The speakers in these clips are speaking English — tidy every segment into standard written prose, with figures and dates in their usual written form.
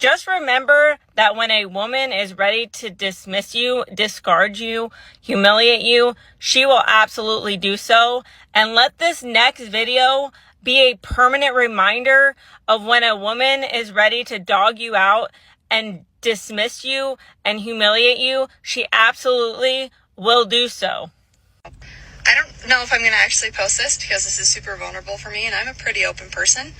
Just remember that when a woman is ready to dismiss you, discard you, humiliate you, she will absolutely do so. And let this next video be a permanent reminder of when a woman is ready to dog you out and dismiss you and humiliate you, she absolutely will do so. I don't know if I'm going to actually post this because this is super vulnerable for me and I'm a pretty open person.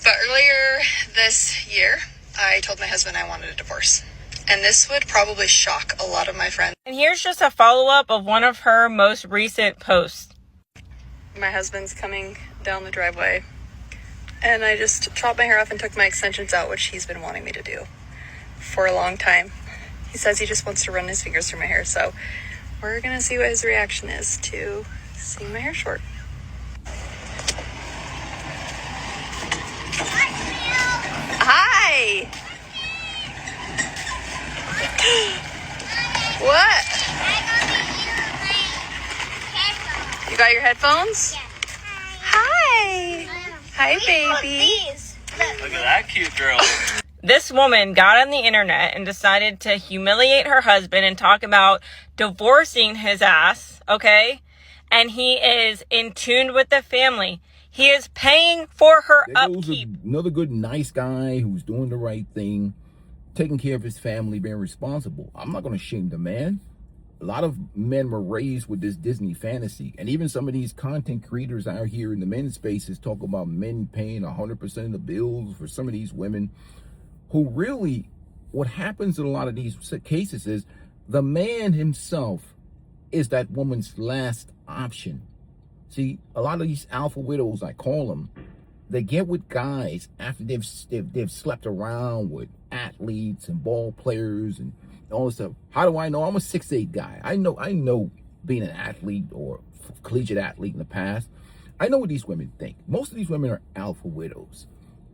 But earlier this year, I told my husband I wanted a divorce. And this would probably shock a lot of my friends. And here's just a follow-up of one of her most recent posts. My husband's coming down the driveway and I just chopped my hair off and took my extensions out, which he's been wanting me to do for a long time. He says he just wants to run his fingers through my hair, so we're gonna see what his reaction is to seeing my hair short. Hi! What? You got your headphones? Yeah. Hi! Hi, baby. Look at that cute girl. This woman got on the internet and decided to humiliate her husband and talk about divorcing his ass, okay? And he is in tune with the family. He is paying for her upkeep. Another good, nice guy who's doing the right thing, taking care of his family, being responsible. I'm not going to shame the man. A lot of men were raised with this Disney fantasy. And even some of these content creators out here in the men's spaces talk about men paying 100% of the bills for some of these women who really, what happens in a lot of these cases is the man himself is that woman's last option. See, a lot of these alpha widows, I call them, they get with guys after they've slept around with athletes and ball players and all this stuff. How do I know? I'm a 6'8" guy. I know being an athlete or collegiate athlete in the past. I know what these women think. Most of these women are alpha widows.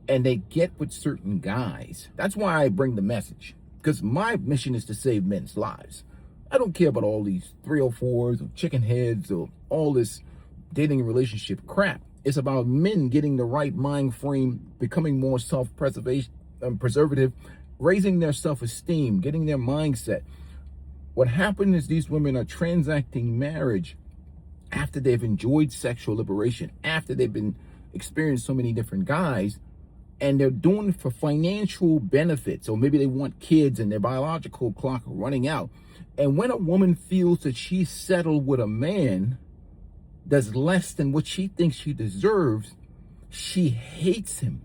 And they get with certain guys. That's why I bring the message. Because my mission is to save men's lives. I don't care about all these 304s or chicken heads or all this dating and relationship crap. It's about men getting the right mind frame, becoming more preservative, raising their self-esteem, getting their mindset. What happened is these women are transacting marriage after they've enjoyed sexual liberation, after they've been experienced so many different guys, and they're doing it for financial benefits. Or maybe they want kids and their biological clock running out. And when a woman feels that she's settled with a man that's less than what she thinks she deserves, she hates him.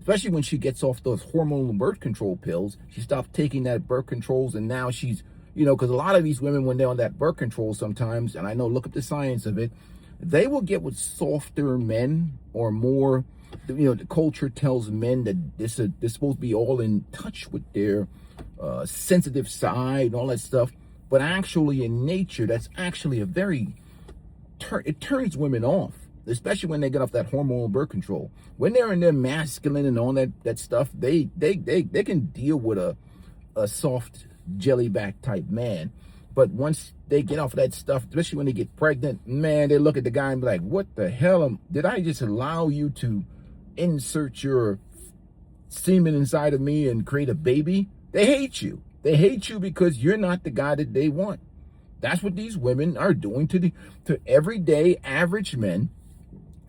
Especially when she gets off those hormonal birth control pills. She stopped taking that birth controls, and now she's, because a lot of these women, when they're on that birth control sometimes, and I know, look up the science of it, they will get with softer men or more. The culture tells men that they're supposed to be all in touch with their sensitive side and all that stuff. But actually, in nature, that's actually it turns women off, especially when they get off that hormonal birth control. When they're in their masculine and all that stuff, they can deal with a soft jellyback type man. But once they get off of that stuff, especially when they get pregnant, man, they look at the guy and be like, what the hell? Did I just allow you to insert your semen inside of me and create a baby? They hate you. They hate you because you're not the guy that they want. That's what these women are doing to everyday average men.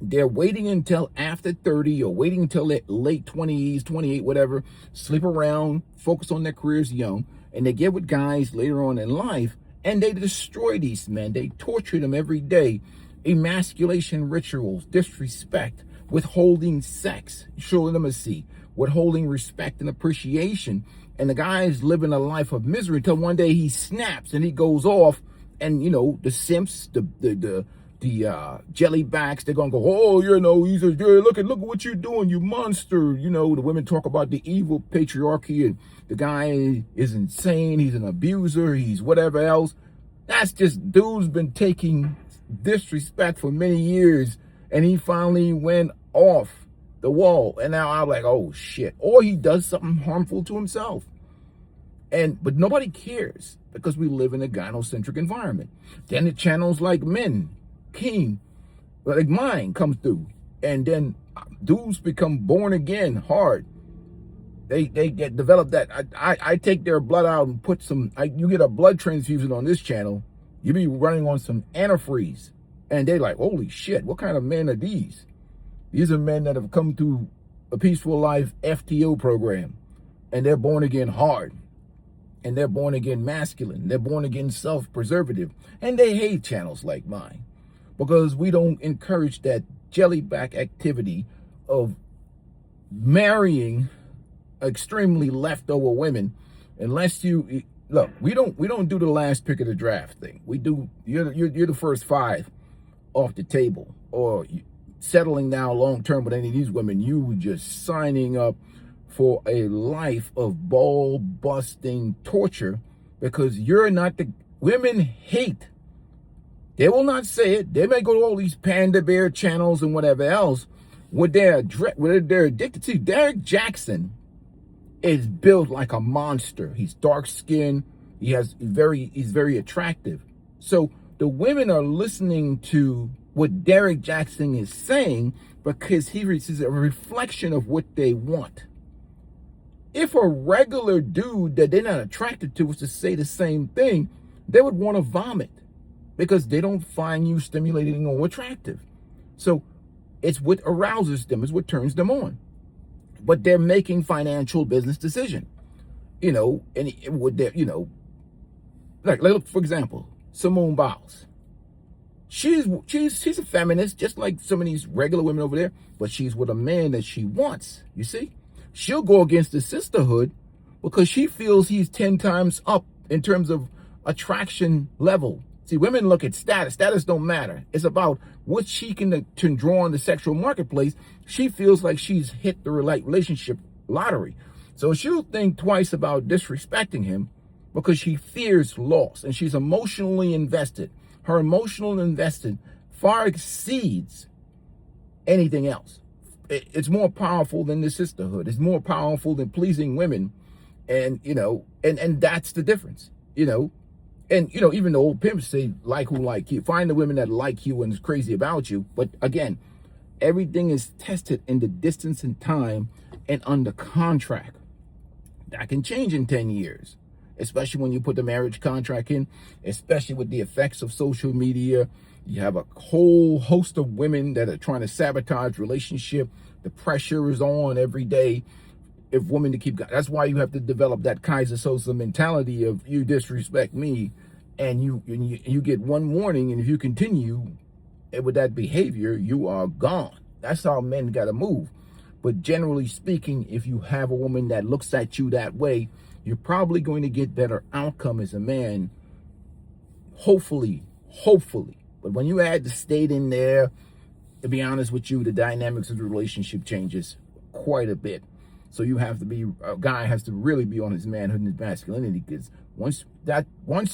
They're waiting until after 30 or waiting until late 20s, 28, whatever, sleep around, focus on their careers young, and they get with guys later on in life, and they destroy these men. They torture them every day. Emasculation rituals, disrespect, withholding sex, show intimacy, withholding respect and appreciation. And the guy is living a life of misery until one day he snaps and he goes off, and the simps, the jellybacks, they're gonna go, oh, he's look at what you're doing, you monster. The women talk about the evil patriarchy, and the guy is insane, he's an abuser, he's whatever else. That's just, dude's been taking disrespect for many years, and he finally went off the wall, and now I'm like, oh shit. Or he does something harmful to himself. But nobody cares because we live in a gynocentric environment. Then the channels like Men, King, like mine, come through, and then dudes become born again hard. They get developed that. I take their blood out and put some. You get a blood transfusion on this channel, you be running on some antifreeze, and they like, holy shit, what kind of men are these? These are men that have come through a Peaceful Life FTO program, and they're born again hard, and they're born again masculine, they're born again self-preservative, and they hate channels like mine because we don't encourage that jellyback activity of marrying extremely leftover women. Unless you look, we don't do the last pick of the draft thing. We do you're the first 5 off the table, or settling down long term with any of these women. You just signing up for a life of ball busting torture because you're not the women hate. They will not say it. They may go to all these panda bear channels and whatever else. What they're addicted to. Derek Jackson is built like a monster. He's dark skinned. He's very attractive. So the women are listening to what Derek Jackson is saying because he is a reflection of what they want. If a regular dude that they're not attracted to was to say the same thing, they would want to vomit because they don't find you stimulating or attractive. So it's what arouses them, is what turns them on. But they're making financial business decision, and would they, like for example, Simone Biles. She's a feminist, just like some of these regular women over there, but she's with a man that she wants. You see, she'll go against the sisterhood because she feels he's 10 times up in terms of attraction level. See, women look at status. Status don't matter. It's about what she can draw in the sexual marketplace. She feels like she's hit the relationship lottery. So she'll think twice about disrespecting him because she fears loss, and she's emotionally invested. Her emotional investment far exceeds anything else. It's more powerful than the sisterhood. It's more powerful than pleasing women. And, and that's the difference, And, even the old pimps say, like who like you. Find the women that like you and is crazy about you. But again, everything is tested in the distance and time and under contract. That can change in 10 years, especially when you put the marriage contract in, especially with the effects of social media. You have a whole host of women that are trying to sabotage relationship. The pressure is on every day. If women to keep, that's why you have to develop that Kaiser Sosa mentality of you disrespect me, and you get one warning, and if you continue with that behavior, you are gone. That's how men got to move. But generally speaking, if you have a woman that looks at you that way, you're probably going to get better outcome as a man. Hopefully. But when you add the state in there, to be honest with you, the dynamics of the relationship changes quite a bit. So a guy has to really be on his manhood and his masculinity, because once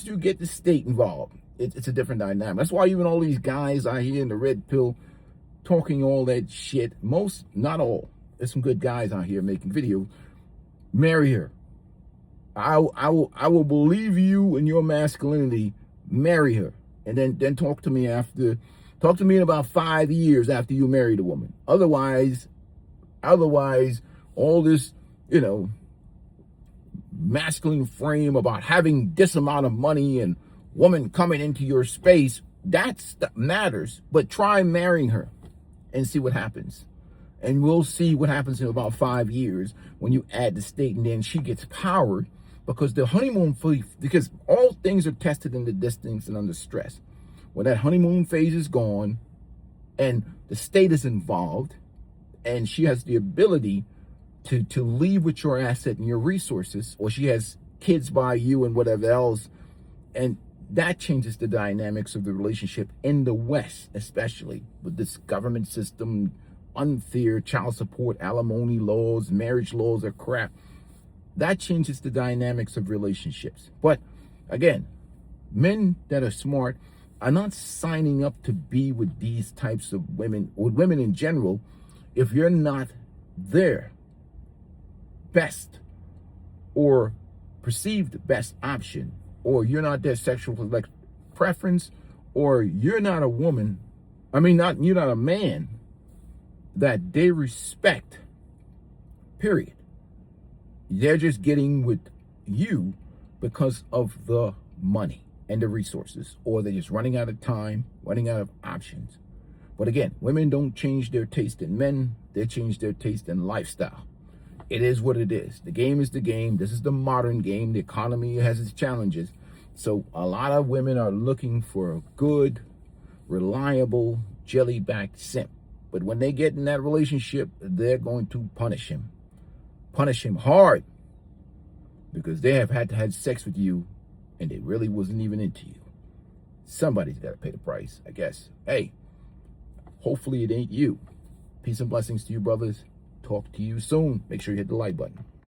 you get the state involved, it's a different dynamic. That's why even all these guys out here in the red pill talking all that shit, most, not all, there's some good guys out here making videos, marry her. I will believe you and your masculinity, marry her. And then talk to me in about 5 years after you married a woman. Otherwise, all this, masculine frame about having this amount of money and woman coming into your space, that matters. But try marrying her and see what happens. And we'll see what happens in about 5 years when you add the state, and then she gets powered, because the honeymoon phase, because all things are tested in the distance and under stress. When that honeymoon phase is gone and the state is involved, and she has the ability to leave with your asset and your resources, or she has kids by you and whatever else, and that changes the dynamics of the relationship in the West, especially with this government system, unfair child support, alimony laws, marriage laws are crap. That changes the dynamics of relationships. But again, men that are smart are not signing up to be with these types of women, or women in general, if you're not their best or perceived best option, or you're not their sexual preference, or you're not a woman, you're not a man that they respect, period. They're just getting with you because of the money and the resources, or they're just running out of time, running out of options. But again, women don't change their taste in men, they change their taste in lifestyle. It is what it is. The game is the game. This is the modern game. The economy has its challenges. So a lot of women are looking for a good, reliable, jelly-backed simp. But when they get in that relationship, they're going to punish him. Punish him hard. Because they have had to have sex with you and they really wasn't even into you. Somebody's got to pay the price, I guess. Hey, hopefully it ain't you. Peace and blessings to you, brothers. Talk to you soon. Make sure you hit the like button.